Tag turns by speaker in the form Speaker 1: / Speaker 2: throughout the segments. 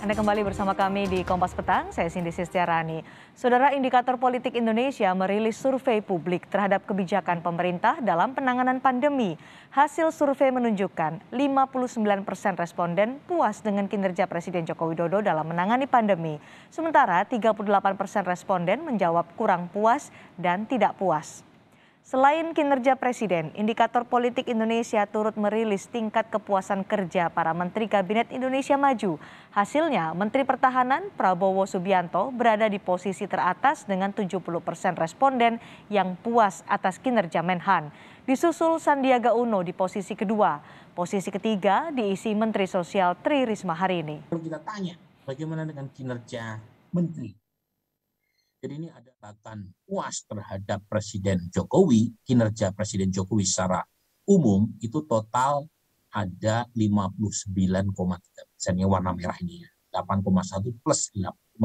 Speaker 1: Anda kembali bersama kami di Kompas Petang, saya Cindy Sistiarani. Saudara, indikator politik Indonesia merilis survei publik terhadap kebijakan pemerintah dalam penanganan pandemi. Hasil survei menunjukkan 59% responden puas dengan kinerja Presiden Joko Widodo dalam menangani pandemi. Sementara 38% responden menjawab kurang puas dan tidak puas. Selain kinerja Presiden, indikator politik Indonesia turut merilis tingkat kepuasan kerja para Menteri Kabinet Indonesia Maju. Hasilnya, Menteri Pertahanan Prabowo Subianto berada di posisi teratas dengan 70% responden yang puas atas kinerja Menhan. Disusul Sandiaga Uno di posisi kedua. Posisi ketiga diisi Menteri Sosial Tri Risma hari ini.
Speaker 2: Kalau kita tanya bagaimana dengan kinerja menteri, jadi ini ada bahkan puas terhadap Presiden Jokowi, kinerja Presiden Jokowi secara umum itu total ada 59,3%, yang warna merah ini ya, 8,1 plus 51,2.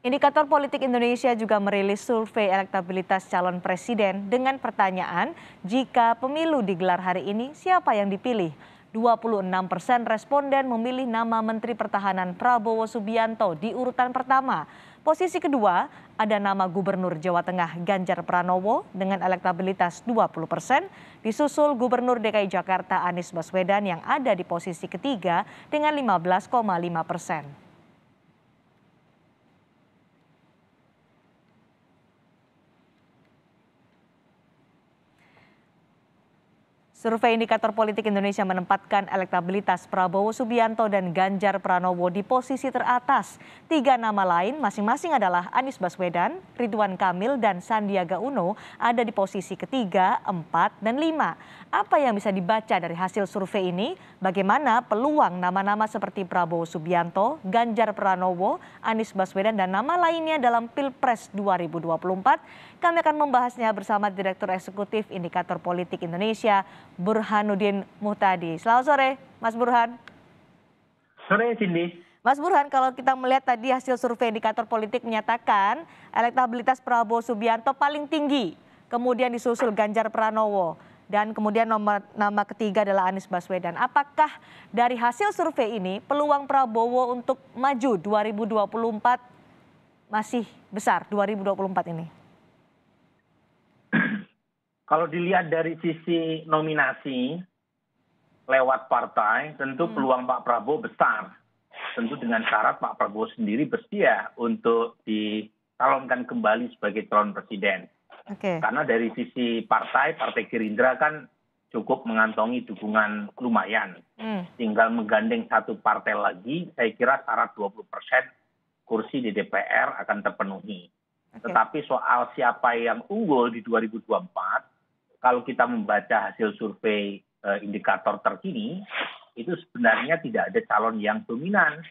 Speaker 1: Indikator politik Indonesia juga merilis survei elektabilitas calon presiden dengan pertanyaan, jika pemilu digelar hari ini, siapa yang dipilih? 26% responden memilih nama Menteri Pertahanan Prabowo Subianto di urutan pertama. Posisi kedua ada nama Gubernur Jawa Tengah Ganjar Pranowo dengan elektabilitas 20%, disusul Gubernur DKI Jakarta Anies Baswedan yang ada di posisi ketiga dengan 15,5%. Survei indikator politik Indonesia menempatkan elektabilitas Prabowo Subianto dan Ganjar Pranowo di posisi teratas. Tiga nama lain masing-masing adalah Anies Baswedan, Ridwan Kamil, dan Sandiaga Uno ada di posisi ketiga, 4, dan 5. Apa yang bisa dibaca dari hasil survei ini? Bagaimana peluang nama-nama seperti Prabowo Subianto, Ganjar Pranowo, Anies Baswedan, dan nama lainnya dalam Pilpres 2024? Kami akan membahasnya bersama Direktur Eksekutif Indikator Politik Indonesia, Burhanuddin Muhtadi. Selamat sore, Mas Burhan.
Speaker 3: Sore, Cindy.
Speaker 1: Mas Burhan, kalau kita melihat tadi hasil survei indikator politik menyatakan elektabilitas Prabowo Subianto paling tinggi, kemudian disusul Ganjar Pranowo, dan kemudian nama ketiga adalah Anies Baswedan. Apakah dari hasil survei ini peluang Prabowo untuk maju 2024 masih besar 2024 ini?
Speaker 3: Kalau dilihat dari sisi nominasi lewat partai, tentu peluang Pak Prabowo besar. Tentu dengan syarat Pak Prabowo sendiri bersedia untuk dicalonkan kembali sebagai calon presiden. Karena dari sisi partai Gerindra kan cukup mengantongi dukungan lumayan. Tinggal menggandeng satu partai lagi, saya kira syarat 20% kursi di DPR akan terpenuhi. Tetapi soal siapa yang unggul di 2024, kalau kita membaca hasil survei indikator terkini, itu sebenarnya tidak ada calon yang dominan.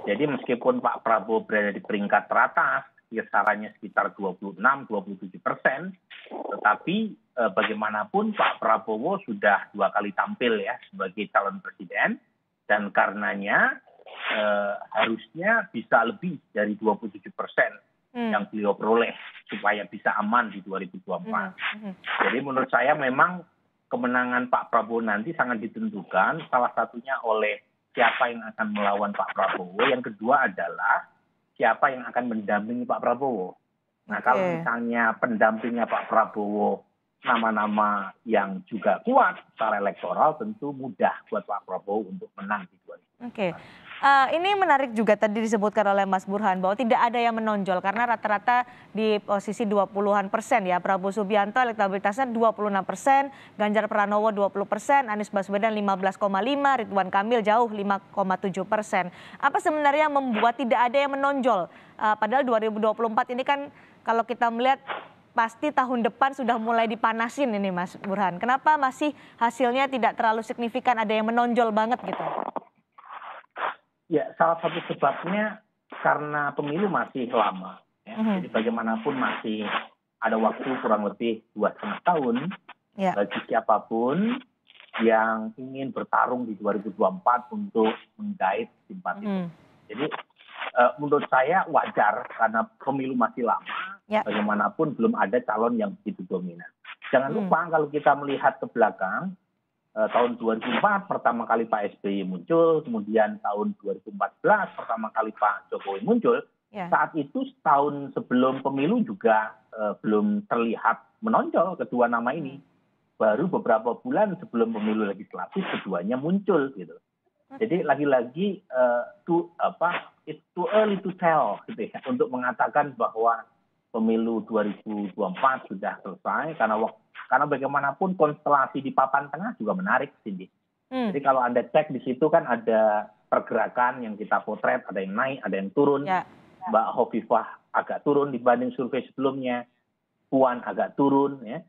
Speaker 3: Jadi meskipun Pak Prabowo berada di peringkat teratas, kisarannya sekitar 26-27%, tetapi bagaimanapun Pak Prabowo sudah 2 kali tampil ya sebagai calon presiden, dan karenanya harusnya bisa lebih dari 27% yang beliau peroleh supaya bisa aman di 2024. Jadi menurut saya memang kemenangan Pak Prabowo nanti sangat ditentukan salah satunya oleh siapa yang akan melawan Pak Prabowo. Yang kedua adalah siapa yang akan mendampingi Pak Prabowo. Nah kalau misalnya pendampingnya Pak Prabowo nama-nama yang juga kuat secara elektoral, tentu mudah buat Pak Prabowo untuk menang di 2024.
Speaker 1: Ini menarik juga tadi disebutkan oleh Mas Burhan bahwa tidak ada yang menonjol karena rata-rata di posisi 20-an% ya. Prabowo Subianto elektabilitasnya 26%, Ganjar Pranowo 20%, Anies Baswedan 15,5%, Ridwan Kamil jauh 5,7%. Apa sebenarnya yang membuat tidak ada yang menonjol? Padahal 2024 ini kan kalau kita melihat pasti tahun depan sudah mulai dipanasin ini Mas Burhan. Kenapa masih hasilnya tidak terlalu signifikan, ada yang menonjol banget gitu?
Speaker 3: Ya, salah satu sebabnya karena pemilu masih lama. Ya. Jadi bagaimanapun masih ada waktu kurang lebih 2,5 tahun bagi siapapun yang ingin bertarung di 2024 untuk menggait simpati. Jadi menurut saya wajar karena pemilu masih lama, bagaimanapun belum ada calon yang begitu dominan. Jangan lupa kalau kita melihat ke belakang, tahun 2004 pertama kali Pak SBY muncul, kemudian tahun 2014 pertama kali Pak Jokowi muncul. Saat itu setahun sebelum pemilu juga belum terlihat menonjol kedua nama ini. Baru beberapa bulan sebelum pemilu legislatif keduanya muncul gitu. Jadi lagi-lagi it's too early to tell gitu ya, untuk mengatakan bahwa pemilu 2024 sudah selesai karena bagaimanapun konstelasi di papan tengah juga menarik, Cindy. Jadi kalau Anda cek di situ kan ada pergerakan yang kita potret, ada yang naik, ada yang turun. Mbak Hovifah agak turun dibanding survei sebelumnya, Puan agak turun, ya.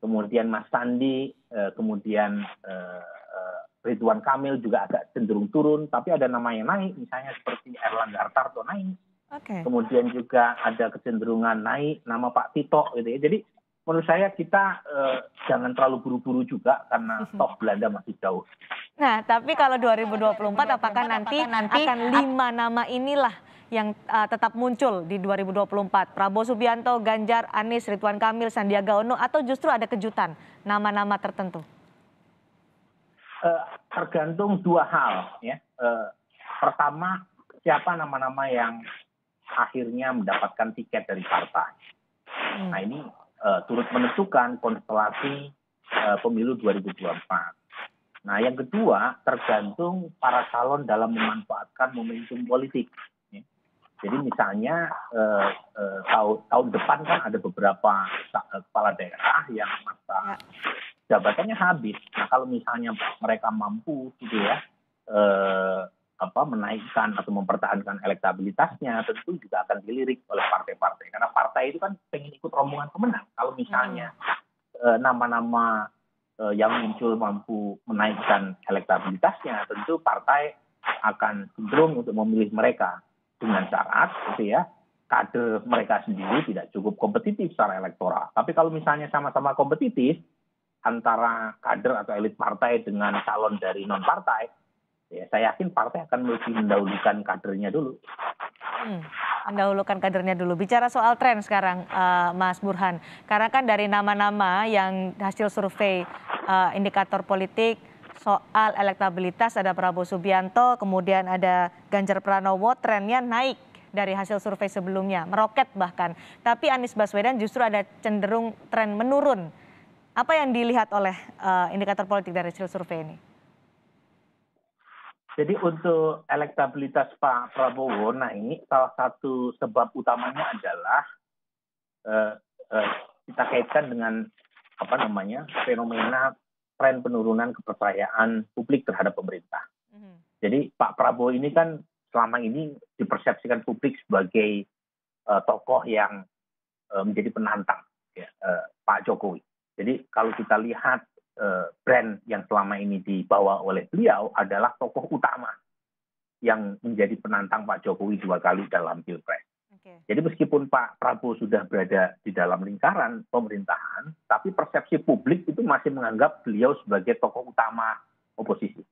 Speaker 3: Kemudian Mas Sandi, kemudian Ridwan Kamil juga agak cenderung turun, tapi ada nama yang naik, misalnya seperti Erlangga Hartarto naik. Kemudian juga ada kecenderungan naik nama Pak Tito, gitu ya. Jadi menurut saya kita jangan terlalu buru-buru juga karena toh Belanda masih jauh.
Speaker 1: Nah, tapi kalau 2024 apakah nanti akan 5 nama inilah yang tetap muncul di 2024? Prabowo Subianto, Ganjar, Anies, Ridwan Kamil, Sandiaga Uno, atau justru ada kejutan nama-nama tertentu?
Speaker 3: Tergantung dua hal, ya. Pertama, siapa nama-nama yang akhirnya mendapatkan tiket dari partai. Nah, ini turut menentukan konstelasi pemilu 2024. Nah, yang kedua tergantung para calon dalam memanfaatkan momentum politik. Jadi misalnya tahun depan kan ada beberapa kepala daerah yang masa jabatannya habis. Nah, kalau misalnya mereka mampu gitu ya menaikkan atau mempertahankan elektabilitasnya, tentu juga akan dilirik oleh partai-partai. Karena partai itu kan pengen ikut rombongan pemenang. Kalau misalnya nama-nama yang muncul mampu menaikkan elektabilitasnya, tentu partai akan cenderung untuk memilih mereka dengan syarat gitu ya, kader mereka sendiri tidak cukup kompetitif secara elektoral. Tapi kalau misalnya sama-sama kompetitif antara kader atau elit partai dengan calon dari non partai, ya saya yakin partai akan lebih mendahulukan kadernya dulu.
Speaker 1: Mendahulukan kadernya dulu. Bicara soal tren sekarang, Mas Burhan, karena kan dari nama-nama yang hasil survei indikator politik soal elektabilitas ada Prabowo Subianto, kemudian ada Ganjar Pranowo, trennya naik dari hasil survei sebelumnya, meroket bahkan. Tapi Anies Baswedan justru ada cenderung tren menurun. Apa yang dilihat oleh indikator politik dari hasil survei ini?
Speaker 3: Jadi untuk elektabilitas Pak Prabowo naik, salah satu sebab utamanya adalah kita kaitkan dengan fenomena tren penurunan kepercayaan publik terhadap pemerintah. Jadi Pak Prabowo ini kan selama ini dipersepsikan publik sebagai tokoh yang menjadi penantang Pak Jokowi. Jadi kalau kita lihat brand yang selama ini dibawa oleh beliau adalah tokoh utama yang menjadi penantang Pak Jokowi 2 kali dalam Pilpres. Jadi meskipun Pak Prabowo sudah berada di dalam lingkaran pemerintahan, tapi persepsi publik itu masih menganggap beliau sebagai tokoh utama oposisi.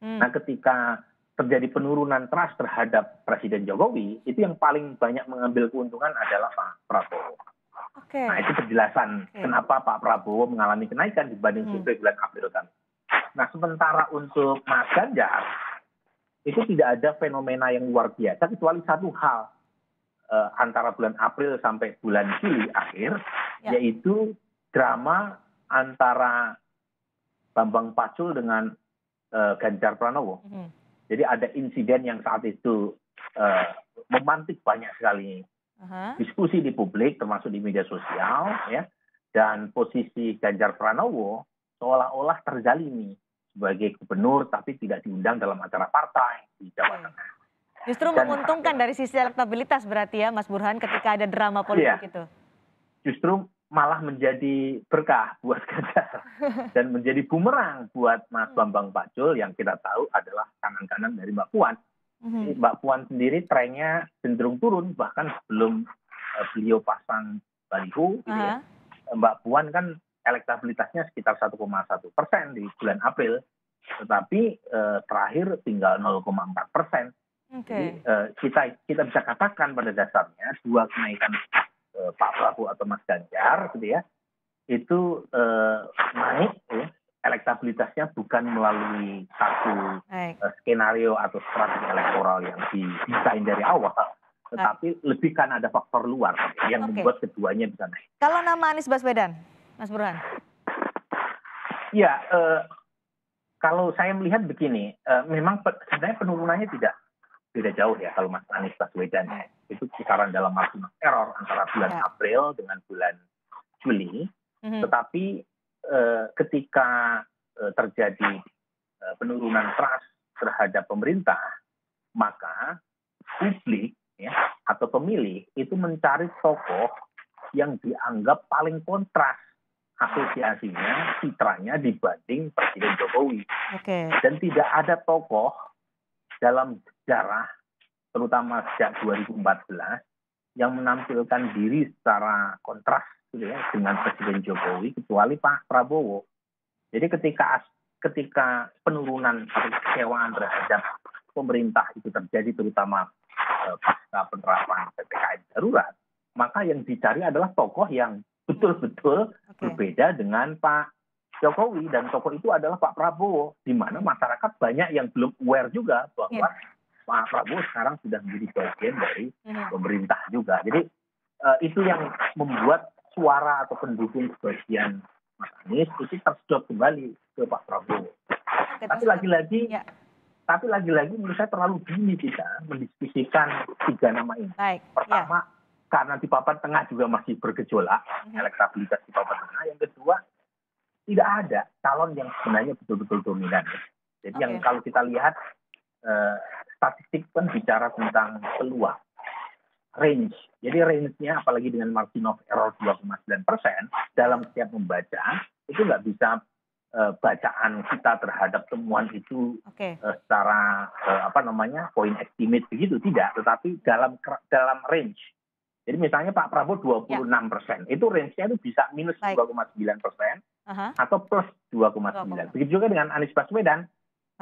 Speaker 3: Nah, ketika terjadi penurunan trust terhadap Presiden Jokowi, itu yang paling banyak mengambil keuntungan adalah Pak Prabowo. Nah, itu penjelasan kenapa Pak Prabowo mengalami kenaikan dibanding survei bulan April kan. Nah, sementara untuk Mas Ganjar, itu tidak ada fenomena yang luar biasa, kecuali satu hal. Antara bulan April sampai bulan Juli akhir, yaitu drama antara Bambang Pacul dengan Ganjar Pranowo. Jadi ada insiden yang saat itu memantik banyak sekali diskusi di publik, termasuk di media sosial, ya. Dan posisi Ganjar Pranowo seolah-olah terzalimi sebagai gubernur, tapi tidak diundang dalam acara partai di Jawa Tengah.
Speaker 1: Justru menguntungkan dari sisi elektabilitas berarti ya Mas Burhan ketika ada drama politik itu.
Speaker 3: Justru malah menjadi berkah buat Ganjar dan menjadi bumerang buat Mas Bambang Pacul yang kita tahu adalah kanan-kanan dari Mbak Puan. Jadi Mbak Puan sendiri trennya cenderung turun, bahkan sebelum beliau pasang baliho gitu ya. Mbak Puan kan elektabilitasnya sekitar 1,1% di bulan April, tetapi terakhir tinggal 0,4%. Jadi kita bisa katakan pada dasarnya dua kenaikan Pak Prabowo atau Mas Ganjar gitu ya, itu naik ya, elektabilitasnya bukan melalui satu skenario atau strategi elektoral yang didesain dari awal, tetapi lebih kan ada faktor luar yang membuat keduanya bisa naik.
Speaker 1: Kalau nama Anies Baswedan, Mas Burhan?
Speaker 3: Ya, kalau saya melihat begini, memang sebenarnya penurunannya tidak jauh ya kalau Mas Anies Baswedan ya. Itu kisaran dalam margin of error antara bulan April dengan bulan Juli. Tetapi ketika terjadi penurunan trust terhadap pemerintah, maka publik ya, atau pemilih itu mencari tokoh yang dianggap paling kontras asosiasinya, citranya dibanding Presiden Jokowi. Dan tidak ada tokoh dalam sejarah, terutama sejak 2014, yang menampilkan diri secara kontras gitu ya, dengan Presiden Jokowi kecuali Pak Prabowo. Jadi ketika penurunan atau kekecewaan terhadap pemerintah itu terjadi, terutama pasca penerapan PPKM darurat, maka yang dicari adalah tokoh yang betul-betul berbeda dengan Pak Jokowi, dan tokoh itu adalah Pak Prabowo, di mana masyarakat banyak yang belum aware juga bahwa Pak Prabowo sekarang sudah menjadi bagian dari pemerintah juga. Jadi itu yang membuat suara atau pendukung sebagian Mas Anies itu tersedot kembali ke Pak Prabowo. Tapi lagi-lagi menurut saya terlalu dini kita mendiskusikan tiga nama ini. Pertama, karena di papan tengah juga masih bergejolak, elektabilitas di papan tengah. Yang kedua, tidak ada calon yang sebenarnya betul-betul dominan. Jadi yang kalau kita lihat statistik kan bicara tentang peluang, range. Jadi range-nya apalagi dengan margin of error 2,9% dalam setiap membaca, itu nggak bisa bacaan kita terhadap temuan itu secara point estimate begitu, tidak. Tetapi dalam range. Jadi misalnya Pak Prabowo 26%, itu range-nya itu bisa minus 2,9% atau plus 2,9%. Begitu juga dengan Anies Baswedan.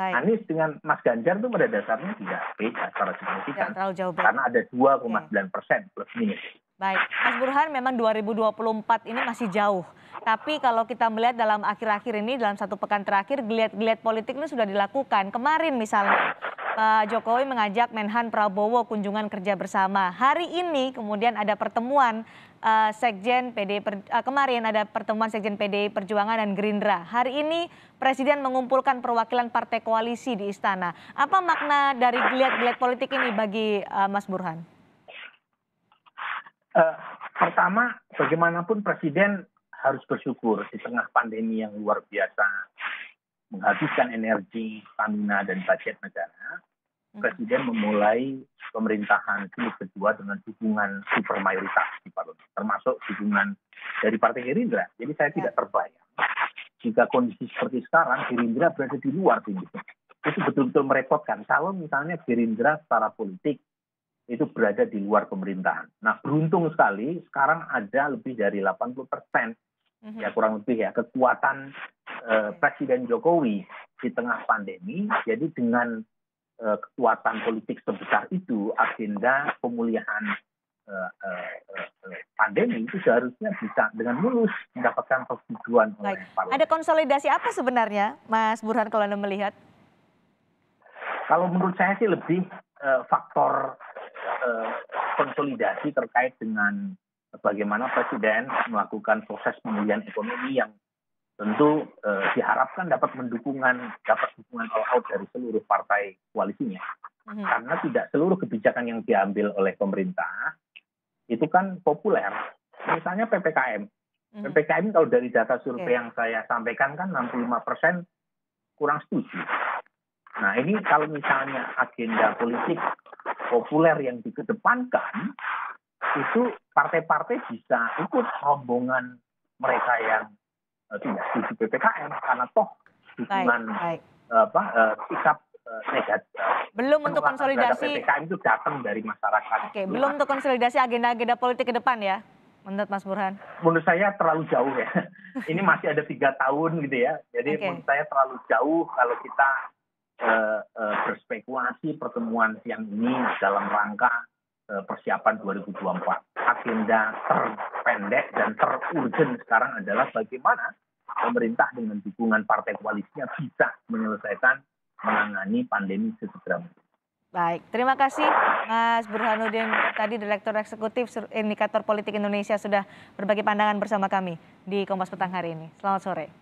Speaker 3: Anies dengan Mas Ganjar itu pada dasarnya tidak beda secara signifikan, karena ada 2,9% plus minus.
Speaker 1: Baik, Mas Burhan, memang 2024 ini masih jauh. Tapi kalau kita melihat dalam akhir-akhir ini, dalam satu pekan terakhir, geliat-geliat politik ini sudah dilakukan. Kemarin misalnya, Pak Jokowi mengajak Menhan Prabowo kunjungan kerja bersama. Hari ini kemudian ada pertemuan kemarin ada pertemuan Sekjen PDI Perjuangan dan Gerindra. Hari ini Presiden mengumpulkan perwakilan partai koalisi di Istana. Apa makna dari geliat-geliat politik ini bagi Mas Burhan?
Speaker 3: Pertama, bagaimanapun Presiden harus bersyukur di tengah pandemi yang luar biasa menghabiskan energi, stamina, dan budget negara. Presiden memulai pemerintahan jilid kedua dengan dukungan super mayoritas di parlemen, termasuk dukungan dari Partai Gerindra. Jadi saya tidak terbayang jika kondisi seperti sekarang Gerindra berada di luar pintu. Itu betul-betul merepotkan. Kalau misalnya Gerindra secara politik itu berada di luar pemerintahan. Nah, beruntung sekali sekarang ada lebih dari 80%, ya kurang lebih ya, kekuatan Presiden Jokowi di tengah pandemi. Jadi dengan kekuatan politik sebesar itu, agenda pemulihan pandemi itu seharusnya bisa dengan mulus mendapatkan persetujuan oleh parlemen.
Speaker 1: Ada konsolidasi apa sebenarnya, Mas Burhan, kalau Anda melihat?
Speaker 3: Kalau menurut saya sih lebih faktor konsolidasi terkait dengan bagaimana Presiden melakukan proses pemulihan ekonomi yang tentu diharapkan dapat dukungan all out dari seluruh partai koalisinya. Karena tidak seluruh kebijakan yang diambil oleh pemerintah itu kan populer. Misalnya PPKM. PPKM kalau dari data survei yang saya sampaikan kan 65% kurang setuju. Nah ini kalau misalnya agenda politik populer yang dikedepankan, itu partai-partai bisa ikut rombongan mereka yang tidak setuju PPKM, karena toh dukungan sikap negatif.
Speaker 1: Belum untuk konsolidasi
Speaker 3: PPKM itu datang dari masyarakat.
Speaker 1: Belum untuk konsolidasi agenda-agenda politik ke depan ya, menurut Mas Burhan?
Speaker 3: Menurut saya terlalu jauh ya. Ini masih ada 3 tahun gitu ya. Jadi menurut saya terlalu jauh kalau kita berspekulasi pertemuan siang ini dalam rangka persiapan 2024. Agenda terpendek dan terurgen sekarang adalah bagaimana pemerintah dengan dukungan partai koalisinya bisa menyelesaikan menangani pandemi sesegera mungkin.
Speaker 1: Baik, terima kasih Mas Burhanuddin tadi Direktur Eksekutif Indikator Politik Indonesia sudah berbagi pandangan bersama kami di Kompas Petang hari ini. Selamat sore.